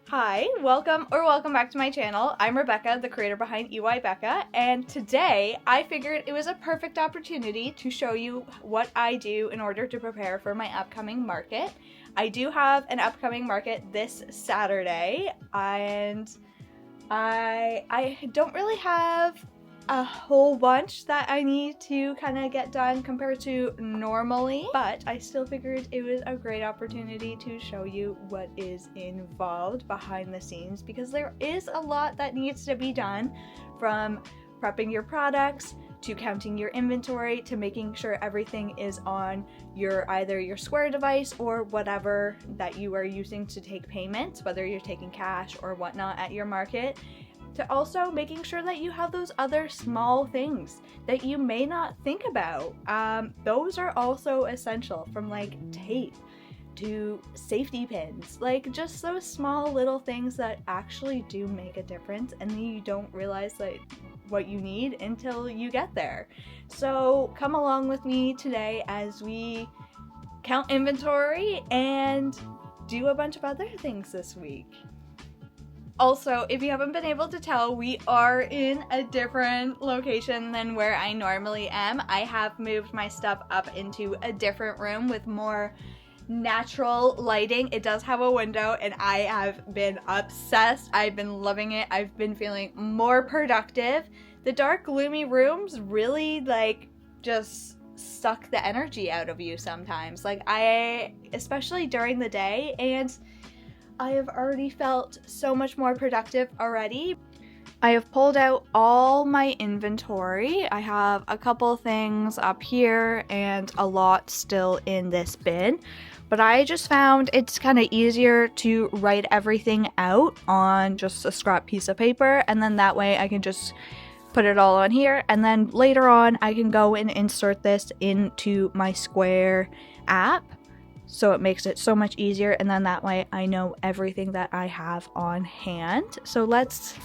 Hi, welcome back to my channel. I'm Rebecca, the creator behind EY Becca, and today I figured it was a perfect opportunity to show you what I do in order to prepare for my upcoming market. I do have an upcoming market this Saturday, and I don't really have a whole bunch that I need to kind of get done compared to normally, but I still figured it was a great opportunity to show you what is involved behind the scenes, because there is a lot that needs to be done, from prepping your products to counting your inventory to making sure everything is on either your Square device or whatever that you are using to take payments, whether you're taking cash or whatnot at your market, to also making sure that you have those other small things that you may not think about. Those are also essential, from like tape to safety pins, like just those small little things that actually do make a difference, and then you don't realize that what you need until you get there. So come along with me today as we count inventory and do a bunch of other things this week. Also, if you haven't been able to tell, we are in a different location than where I normally am. I have moved my stuff up into a different room with more natural lighting. It does have a window, and I have been obsessed. I've been loving it. I've been feeling more productive. The dark, gloomy rooms really just suck the energy out of you sometimes. Especially during the day, and I have already felt so much more productive already. I have pulled out all my inventory. I have a couple things up here and a lot still in this bin, but I just found it's kind of easier to write everything out on just a scrap piece of paper, and then that way I can just put it all on here, and then later on I can go and insert this into my Square app. So it makes it so much easier, and then that way I know everything that I have on hand. So let's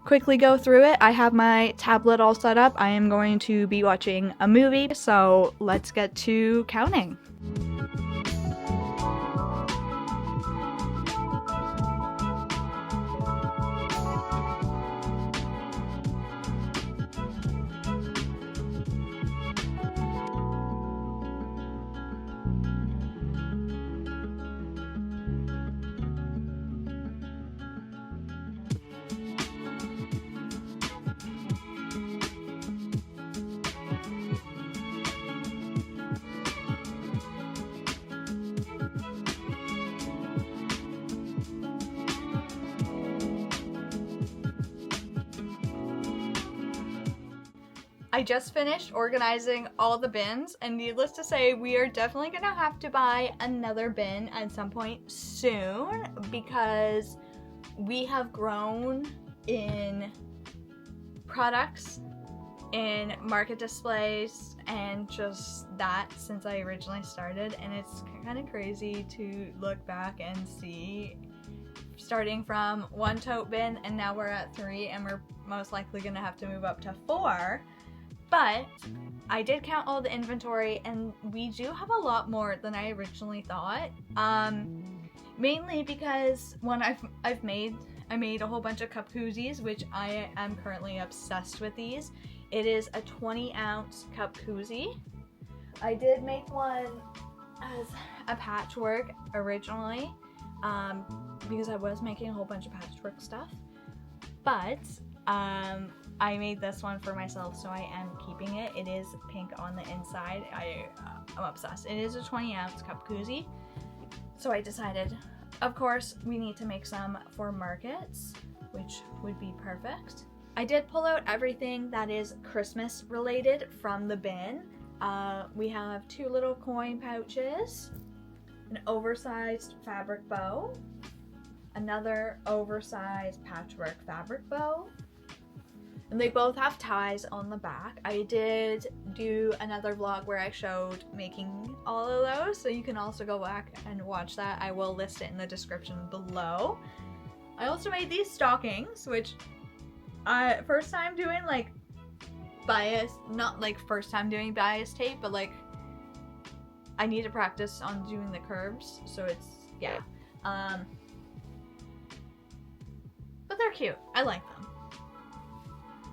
quickly go through it. I have my tablet all set up. I am going to be watching a movie, so let's get to counting. I just finished organizing all the bins, and needless to say, we are definitely gonna have to buy another bin at some point soon, because we have grown in products, in market displays, and just that since I originally started, and it's kind of crazy to look back and see, starting from 1 tote bin and now we're at 3, and we're most likely gonna have to move up to 4. But I did count all the inventory, and we do have a lot more than I originally thought. Mainly because when I made a whole bunch of cup koozies, which I am currently obsessed with these. It is a 20-ounce cup koozie. I did make one as a patchwork originally, because I was making a whole bunch of patchwork stuff. But I made this one for myself, so I am keeping it. It is pink on the inside. I'm obsessed. It is a 20-ounce cup koozie. So I decided, of course, we need to make some for markets, which would be perfect. I did pull out everything that is Christmas related from the bin. We have 2 little coin pouches, an oversized fabric bow, another oversized patchwork fabric bow, and they both have ties on the back. I did do another vlog where I showed making all of those, so you can also go back and watch that. I will list it in the description below. I also made these stockings, which first time doing bias, not first time doing bias tape, but I need to practice on doing the curves, so it's, yeah. cute. I like them.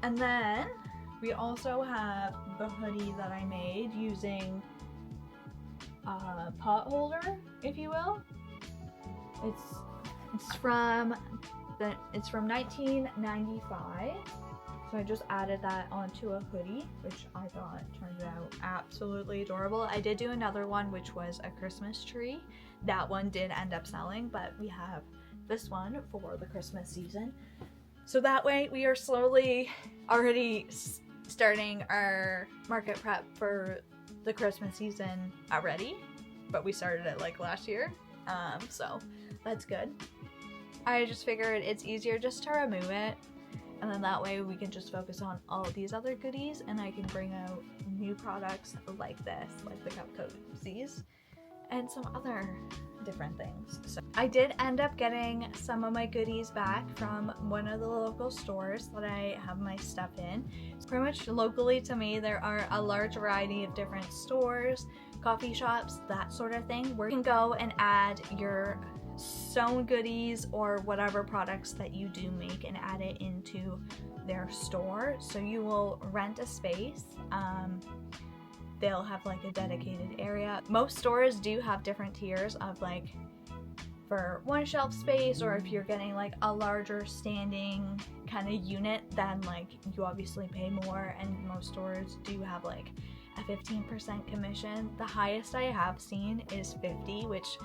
And then we also have the hoodie that I made using a pot holder, if you will. It's from 1995. So I just added that onto a hoodie, which I thought turned out absolutely adorable. I did do another one, which was a Christmas tree. That one did end up selling, but we have this one for the Christmas season. So that way we are slowly already starting our market prep for the Christmas season already, but we started it like last year, so that's good. I just figured it's easier just to remove it, and then that way we can just focus on all of these other goodies, and I can bring out new products like this, like the cup cozies, and some other different things. So I did end up getting some of my goodies back from one of the local stores that I have my stuff in. So pretty much locally to me, there are a large variety of different stores, coffee shops, that sort of thing, where you can go and add your sewn goodies or whatever products that you do make and add it into their store. So you will rent a space. They'll have like a dedicated area. Most stores do have different tiers of like for one shelf space, or if you're getting like a larger standing kind of unit, then like you obviously pay more, and most stores do have like a 15% commission. The highest I have seen is 50, which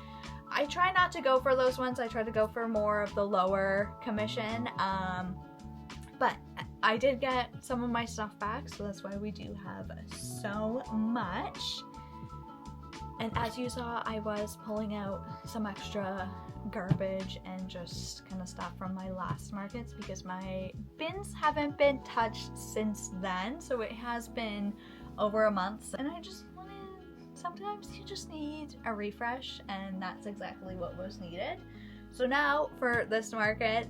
I try not to go for those ones. I try to go for more of the lower commission, but I did get some of my stuff back, so that's why we do have so much. And as you saw, I was pulling out some extra garbage and just kind of stuff from my last markets because my bins haven't been touched since then, so it has been over a month, and I just wanted, sometimes you just need a refresh, and that's exactly what was needed. So now for this market,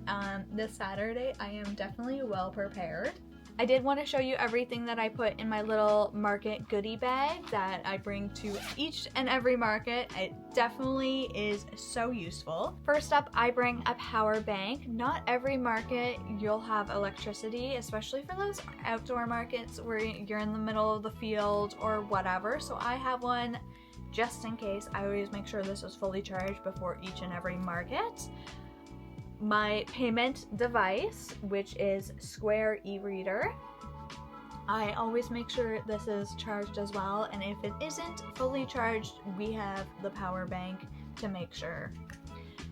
this Saturday, I am definitely well prepared. I did want to show you everything that I put in my little market goodie bag that I bring to each and every market. It definitely is so useful. First up, I bring a power bank. Not every market you'll have electricity, especially for those outdoor markets where you're in the middle of the field or whatever. So I have one just in case. I always make sure this is fully charged before each and every market. My payment device, which is Square e-reader. I always make sure this is charged as well, and if it isn't fully charged, we have the power bank to make sure.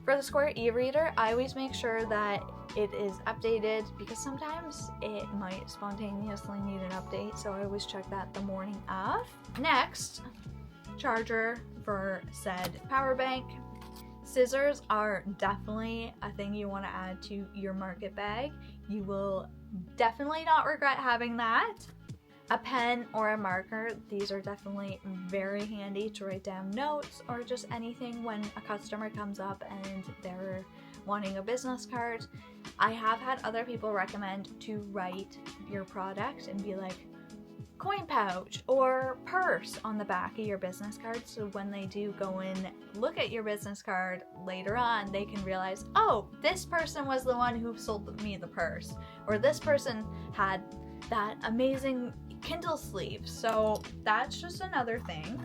For the Square e-reader, I always make sure that it is updated because sometimes it might spontaneously need an update, so I always check that the morning of. Next, charger for said power bank. Scissors are definitely a thing you want to add to your market bag. You will definitely not regret having that. A pen or a marker, these are definitely very handy to write down notes or just anything when a customer comes up and they're wanting a business card. I have had other people recommend to write your product and be like, coin pouch or purse on the back of your business card, so when they do go and look at your business card later on, they can realize, oh, this person was the one who sold me the purse, or this person had that amazing Kindle sleeve. So that's just another thing.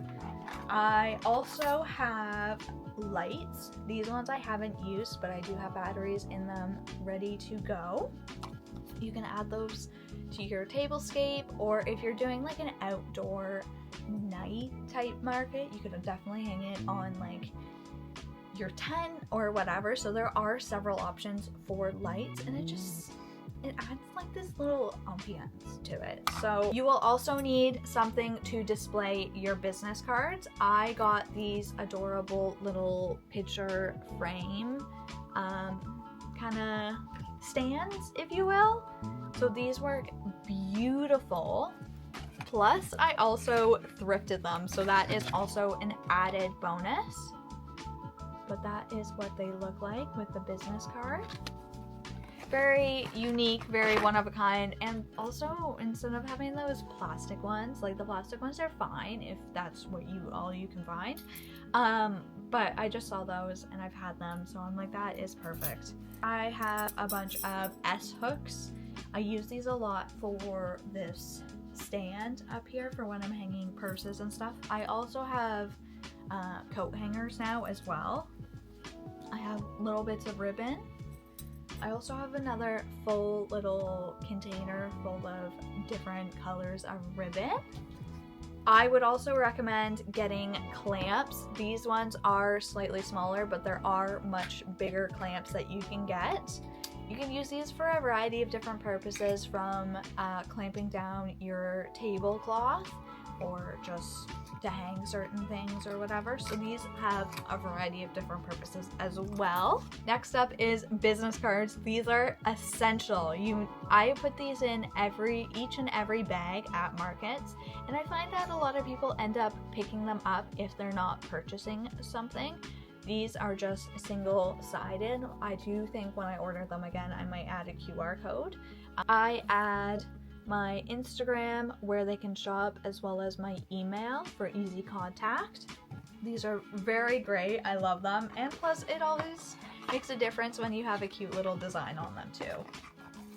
I also have lights. These ones I haven't used, but I do have batteries in them ready to go. You can add those to your tablescape, or if you're doing like an outdoor night type market, you could definitely hang it on like your tent or whatever. So there are several options for lights, and it adds like this little ambiance to it. So you will also need something to display your business cards. I got these adorable little picture frame kind of stands, if you will. So these work beautiful. Plus, I also thrifted them, so that is also an added bonus. But that is what they look like with the business card. Very unique, very one of a kind, and also instead of having those plastic ones, like the plastic ones are fine if that's what all you can find. But I just saw those and I've had them, so I'm like, that is perfect. I have a bunch of S hooks. I use these a lot for this stand up here for when I'm hanging purses and stuff. I also have coat hangers now as well. I have little bits of ribbon. I also have another full little container full of different colors of ribbon. I would also recommend getting clamps. These ones are slightly smaller, but there are much bigger clamps that you can get. You can use these for a variety of different purposes, from clamping down your tablecloth or just to hang certain things or whatever. So these have a variety of different purposes as well. Next up is business cards. These are essential. I put these in each and every bag at markets, and I find that a lot of people end up picking them up if they're not purchasing something. These are just single-sided. I do think when I order them again, I might add a QR code. I add my Instagram where they can shop, as well as my email for easy contact. These are very great. I love them. And plus, it always makes a difference when you have a cute little design on them too.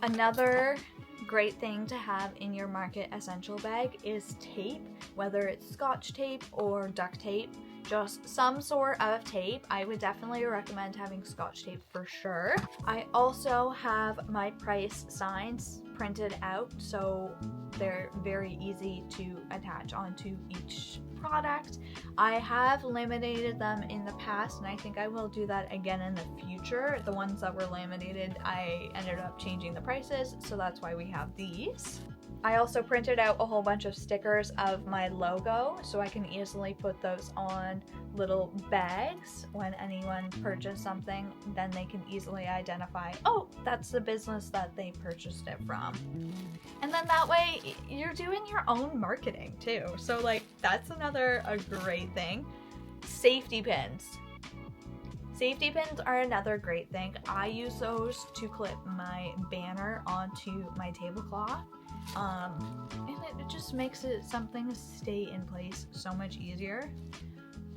Another great thing to have in your market essential bag is tape, whether it's Scotch tape or duct tape. Just some sort of tape. I would definitely recommend having Scotch tape for sure. I also have my price signs printed out, so they're very easy to attach onto each product. I have laminated them in the past, and I think I will do that again in the future. The ones that were laminated, I ended up changing the prices, so that's why we have these. I also printed out a whole bunch of stickers of my logo, so I can easily put those on little bags. When anyone purchased something, then they can easily identify, oh, that's the business that they purchased it from. And then that way you're doing your own marketing too. So like, that's a great thing. Safety pins. Safety pins are another great thing. I use those to clip my banner onto my tablecloth. And it just makes it something to stay in place so much easier.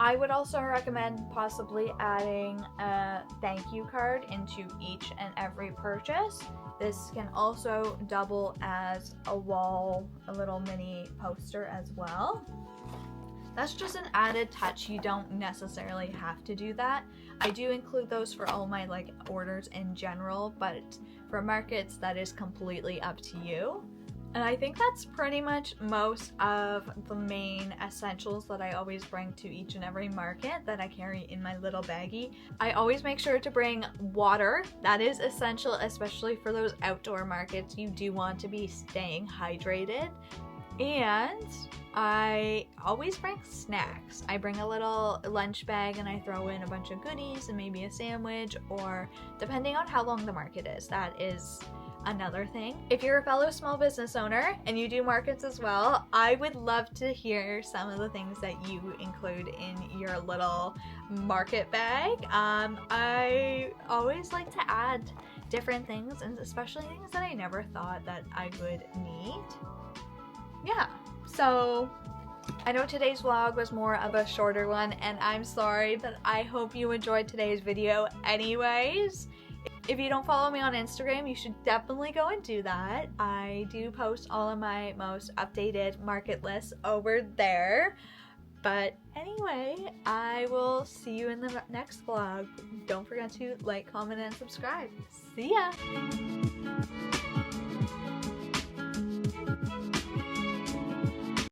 I would also recommend possibly adding a thank you card into each and every purchase. This can also double as a little mini poster as well. That's just an added touch. You don't necessarily have to do that. I do include those for all my orders in general, but for markets, that is completely up to you. And I think that's pretty much most of the main essentials that I always bring to each and every market that I carry in my little baggie. I always make sure to bring water. That is essential, especially for those outdoor markets. You do want to be staying hydrated. And I always bring snacks. I bring a little lunch bag and I throw in a bunch of goodies and maybe a sandwich, or depending on how long the market is, that is another thing. If you're a fellow small business owner and you do markets as well, I would love to hear some of the things that you include in your little market bag. I always like to add different things, and especially things that I never thought that I would need. Yeah, so I know today's vlog was more of a shorter one, and I'm sorry, but I hope you enjoyed today's video anyways. If you don't follow me on Instagram, you should definitely go and do that. I do post all of my most updated market lists over there. But anyway, I will see you in the next vlog. Don't forget to like, comment, and subscribe. See ya!